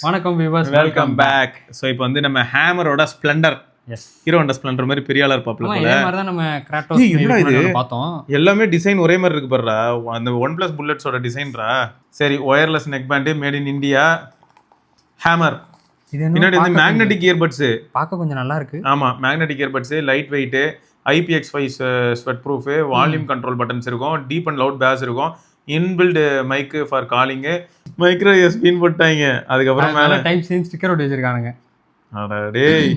வணக்கம் viewers, welcome back. So இப்போ வந்து நம்ம ஹேமரோட Splendor, yes Hero Honda Splendor மாதிரி பெரிய ஆளா இருப்பாப்ல போல. இதே மாதிரி தான் நம்ம கிராட்டோஸ் என்னடா இது பார்த்தோம். எல்லாமே டிசைன் ஒரே மாதிரி இருக்கு பாருடா. அந்த OnePlus புல்லட்ஸோட டிசைன்ரா. சரி, wireless neck band made in India. Hammer பின்னாடி வந்து மேக்னெட்டிக் இயர்பட்ஸ் பார்க்க கொஞ்சம் நல்லா இருக்கு. ஆமா, magnetic earbuds, light weight, IPX5 sweat proof, volume control buttons இருக்கும், டீப் அண்ட் லவுட் பேஸ் இருக்கும், inbuilt mic for calling, micro யூஎஸ்பின்னு போட்டாங்க. அதுக்கப்புறம் மேல டைப் சி ஸ்டிக்கர் ஒட்டி வச்சிருக்கானுங்க. அட டேய்,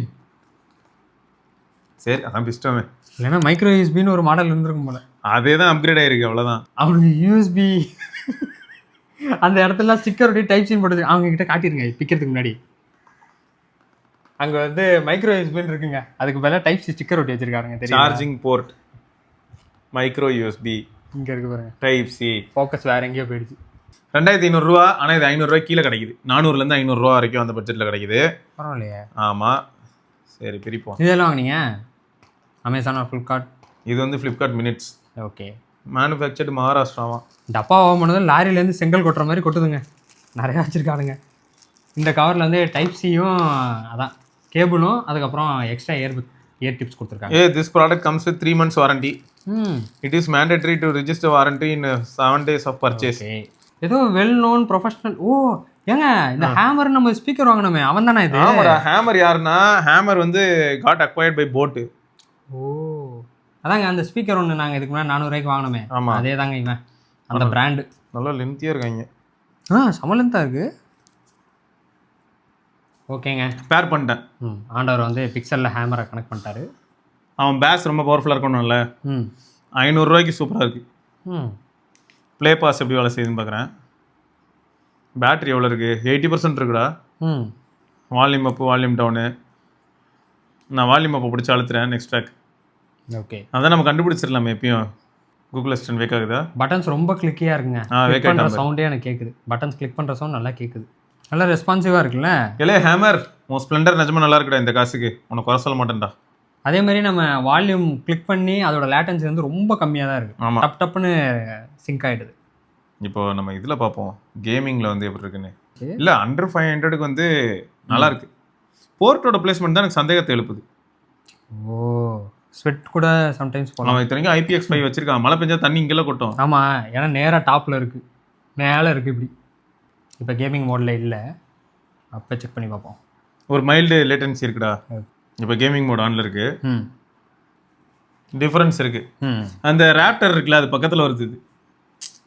சரி அதான் பிஸ்டமே. இல்லைன்னா மைக்ரோ யூஎஸ்பின்னு ஒரு மாடல் இருந்திருக்கும் போல. அதே தான் அப்கிரேட் ஆயிருக்கு, அவ்வளோதான். அவனுக்கு யூஎஸ்பி அந்த இடத்துல ஸ்டிக்கர் ஒட்டி டைப் சின்னு போட்டு அவங்க கிட்ட காட்டிருங்க பிக்கிறதுக்கு முன்னாடி. அங்க வந்து மைக்ரோ யூஎஸ்பின்னு இருக்குங்க, அதுக்கு பதிலாக டைப் சி ஸ்டிக்கர் ஒட்டி வச்சிருக்காங்க. தெரியும், சார்ஜிங் போர்ட், மைக்ரோ யூஎஸ்பி இங்க இருக்கு பாருங்க, டைப் சி. ஃபோக்கஸ் வேற எங்கேயோ போயிடுச்சு. 2500 ரூபா. ஆனால் இது 500 ரூபாய் கீழே கிடைக்குது. 400லேருந்து 500 ரூபா வரைக்கும் அந்த பட்ஜெட்டில் கிடைக்குது. பரவாயில்லையே. ஆமாம், சரி பிரிப்போம். இதெல்லாம் வாங்கினீங்க அமேசான் ஆர் ஃப்ளிப்கார்ட்? இது வந்து ஃப்ளிப்கார்ட் மினிட்ஸ். ஓகே, மேனுஃபேக்சர்டு மகாராஷ்டிராவா. டப்பா ஓப்பன் பண்ணதும் லாரியிலேருந்து செங்கல் கொட்டுற மாதிரி கொட்டுதுங்க. நிறையா வச்சுருக்கானுங்க. இந்த கவரில் வந்து டைப் சியும் அதான் கேபிளும் அதுக்கப்புறம் எக்ஸ்ட்ரா இயர் டிப்ஸ் கொடுத்துருக்காங்க. This product comes with 3 months warranty. It is mandatory to register warranty in 7 days of purchase. ஏதோ வெல் நோன் ப்ரொஃபஷனல். ஓ ஏங்க, இந்த ஹேமர் நம்ம ஸ்பீக்கர் வாங்கினோமே அவன் தானே இது? ஆமாடா, ஹேமர் யாருன்னா, ஹேமர் வந்து காட் அக்வயர்ட் பை போட். ஓ அதாங்க, அந்த ஸ்பீக்கர் ஒன்று நாங்கள் இதுக்கு முன்னாடி 400 ரூபாய்க்கு வாங்கினோமே. ஆமாம், அதே தாங்க இவன், அந்த பிராண்டு. நல்லா லென்த்தியாக இருக்காங்க. சமலந்தாக இருக்கு. ஓகேங்க, பேர் பண்ணிட்டேன். ஆண்டவர் வந்து பிக்சலில் ஹேமரை கனெக்ட் பண்ணிட்டாரு. அவன் பேஸ் ரொம்ப பவர்ஃபுல்லாக இருக்கணும்ல. 500 ரூபாய்க்கு சூப்பராக இருக்குது. ப்ளே பாஸ் எப்படி வேலை செய்யுதுன்னு பார்க்குறேன். பேட்ரி எவ்வளோ இருக்குது? 80% இருக்குடா. வால்யூம் அப்பு, வால்யூம் டவுனு. நான் வால்யூம் அப்போ பிடிச்சி அழுத்துறேன். Next track. ஓகே, அதான் நம்ம கண்டுபிடிச்சிடலாமே எப்பயும். கூகுள் அசிஸ்டன்ட் வேக் ஆகுதா? பட்டன்ஸ் ரொம்ப கிளிக்கியாக இருக்குங்க. கிளிக் பண்ணுற சவுண்டே எனக்கு கேட்குது. பட்டன்ஸ் கிளிக் பண்ணுற சவுண்ட் நல்லா கேட்குது. நல்லா ரெஸ்பான்சிவாக இருக்குல்ல. இல்லை ஹேமர், உன் ஸ்ப்ளெண்டர் நிஜமாக நல்லா இருக்குடா. இந்த காசுக்கு உனக்கு குறை சொல்ல மாட்டேன்டா. அதே மாதிரி நம்ம வால்யூம் கிளிக் பண்ணி அதோட லேட்டன்சி வந்து ரொம்ப கம்மியாக தான் இருக்குது. ஆமாம், டப் டப்புன்னு சிங்க் ஆகிடுது. இப்போ நம்ம இதில் பார்ப்போம் கேமிங்கில் வந்து எப்படி இருக்குன்னு. இல்லை, அண்டர் 500க்கு வந்து நல்லா இருக்கு. போர்ட்டோட பிளேஸ்மெண்ட் தான் எனக்கு சந்தேகத்தை எழுப்புது. ஓ, ஸ்வெட் கூட சம்டைம்ஸ் போகலாம். அவன் இத்தனைக்கும் IPX5 வச்சிருக்கான். மழை பெஞ்சா தண்ணி இங்கெல்லாம் கொட்டும். ஆமாம், ஏன்னா நேராக டாப்பில் இருக்குது, மேலே இருக்குது இப்படி. இப்போ கேமிங் மோடில் இல்லை, அப்போ செக் பண்ணி பார்ப்போம். ஒரு மைல்டு லேட்டன்சி இருக்குடா. இப்போ கேமிங் மோட் ஆன்ல இருக்கு. டிஃபரன்ஸ் இருக்கு. அந்த ராப்டர் இருக்குல்ல, அது பக்கத்தில் வருது.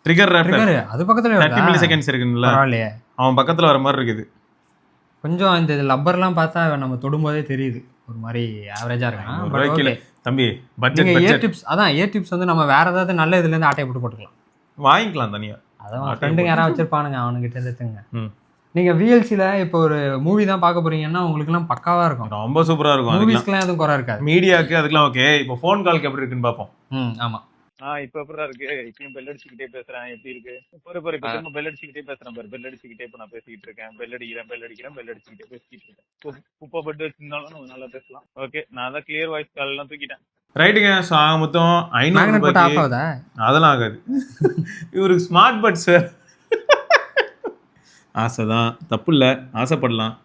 ட்ரிகர் ராப்டர் அது பக்கத்தில் 30 மில்லிசெகண்ட்ஸ் இருக்குல்ல, அவன் பக்கத்தில் வர மாதிரி இருக்குது. கொஞ்சம் இந்த லப்பர்லாம் பார்த்தா நம்ம தொடும்போதே தெரியுது ஒரு மாதிரி ஆவரேஜாக இருக்கு. தம்பி பட்ஜெட் இயர் டிப்ஸ், அதான் இயர் டிப்ஸ் வந்து நம்ம வேற ஏதாவது நல்ல இதுலேருந்து ஆட்டையை போட்டு போட்டுக்கலாம், வாங்கிக்கலாம் தனியா. அதான் ஃப்ரெண்டுங்க யாராவது வச்சிருப்பானுங்க, அவனுக்கிட்ட எடுத்துங்க. நீங்கள் VLCல இப்போ ஒரு மூவி தான் பார்க்க போறீங்கன்னா உங்களுக்குலாம் பக்காவாக இருக்கும், ரொம்ப சூப்பராக இருக்கும். மூவிஸ்க்குலாம் எதுவும் குறை இருக்காது. மீடியாவுக்கு அதுக்கெல்லாம் ஓகே. இப்போ ஃபோன் காலுக்கு எப்படி இருக்குன்னு பார்ப்போம். ஆமாம், இப்போ எப்படிதான் இருக்கு? இப்பயும் பெல் அடிச்சுக்கிட்டே பேசுறேன். எப்படி இருக்கு? இப்போ பெல் அடிச்சுக்கிட்டே பேசுறேன் பாரு. பெல் அடிச்சுக்கிட்டே இப்போ நான் பேசிக்கிட்டு இருக்கேன். பெல் அடிக்கிறேன், பெல் அடிச்சுக்கிட்டே பேசிக்கிட்டு இருக்கேன். குப்பை பட்டு வச்சிருந்தாலும் நம்ம நல்லா பேசலாம். ஓகே, நான் தான் கிளியர் வாய்ஸ் கால் எல்லாம் தூக்கிட்டேன். ரைட்டுங்க. ஸோ ஆக மொத்தம் 500 ரூபாய்க்கு அதெல்லாம் ஆகாது. இவருக்கு ஸ்மார்ட் பட் சார் ஆசை தான், தப்பு இல்லை, ஆசைப்படலாம்.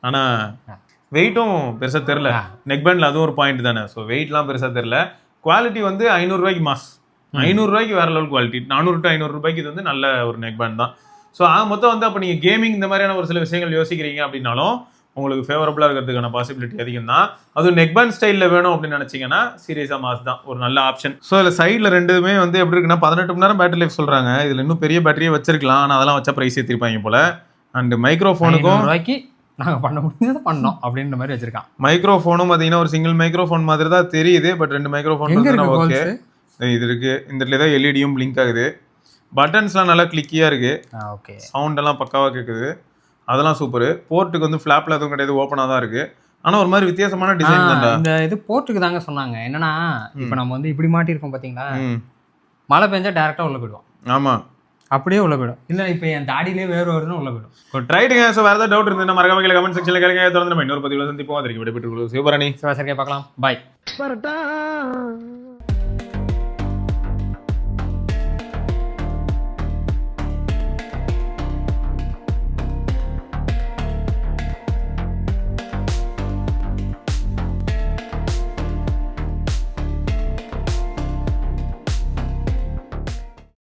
ஆனால் வெயிட்டும் பெருசாக தெரில. நெக் பேண்டில் அதுவும் ஒரு பாயிண்ட் தானே. ஸோ வெயிட்லாம் பெருசாக தெரில. குவாலிட்டி வந்து 500 ரூபாய்க்கு மாஸ். 500 ரூபாய்க்கு வேற லெவல் குவாலிட்டி. 400 to 500 ரூபாய்க்கு இது வந்து நல்ல ஒரு நெக் பேண்ட் தான். ஸோ மொத்தம் வந்து அப்போ நீங்கள் கேமிங் இந்த மாதிரியான ஒரு சில விஷயங்கள் யோசிக்கிறீங்க அப்படின்னாலும் உங்களுக்கு ஃபேவரபுளாக இருக்கிறதுக்கான பாசிபிலிட்டி அதிகம் தான். அதுவும் நெக் பேண்ட் ஸ்டைலில் வேணும் அப்படின்னு நினச்சிங்கன்னா சீரியஸாக மாஸ் தான் ஒரு நல்ல ஆப்ஷன். ஸோ இதில் சைடில் ரெண்டுமே வந்து எப்படி இருக்குன்னா 18 மணி நேரம் பேட்டரி லைஃப் சொல்கிறாங்க. இதில் இன்னும் பெரிய பேட்டரியே வச்சிருக்கலாம், ஆனால் அதெல்லாம் வச்சா ப்ரைஸ் ஏற்றிருப்பாங்க போல. அண்ட் மைக்ரோஃபோனுக்கும் ரூபாய்க்கு நாங்கள் பண்ண முடியாது பண்ணோம் அப்படின்ற மாதிரி வச்சிருக்கான். மைக்ரோஃபோனும் பார்த்தீங்கன்னா ஒரு சிங்கிள் மைக்ரோஃபோன் மாதிரி தான் தெரியுது. But 2 microphone okay. இது இருக்கு. இந்த இடத்துல தான் LED பிளிங்க் ஆகுது. பட்டன்ஸ்லாம் நல்லா கிளிக்கியாக இருக்கு. ஓகே, சவுண்ட் எல்லாம் பக்காவாக கேட்குது. அதெல்லாம் சூப்பர். போர்ட்டுக்கு வந்து ஃபிளாப்ல எதுவும் கிடையாது, ஓப்பனாக தான் இருக்கு. ஆனால் ஒரு மாதிரி வித்தியாசமான டிசைன் தான். இந்த இது போர்ட்டுக்கு தாங்க சொன்னாங்க. என்னன்னா இப்போ நம்ம வந்து இப்படி மாட்டிருக்கோம் பார்த்தீங்களா, மழை பெஞ்சா டேரெக்டாக உள்ள போயிடுவோம். ஆமாம், அப்படியே உள்ள போயிடும். இல்லை இப்போ என் தாடியிலே வேறு வருதுன்னு உள்ள போயிடும். ரைட்டுங்க. ஸோ வேறு ஏதாவது டவுட் இருந்ததுன்னா மறக்காம கீழே கமெண்ட் செக்ஷனில் கேளுங்க. தொடர்ந்து நம்ம இன்னொரு பதிவில் சந்திப்போம். அதற்கு விடைபெற்று சிவபரணி சிவசரிக்கை பார்க்கலாம். பாய்.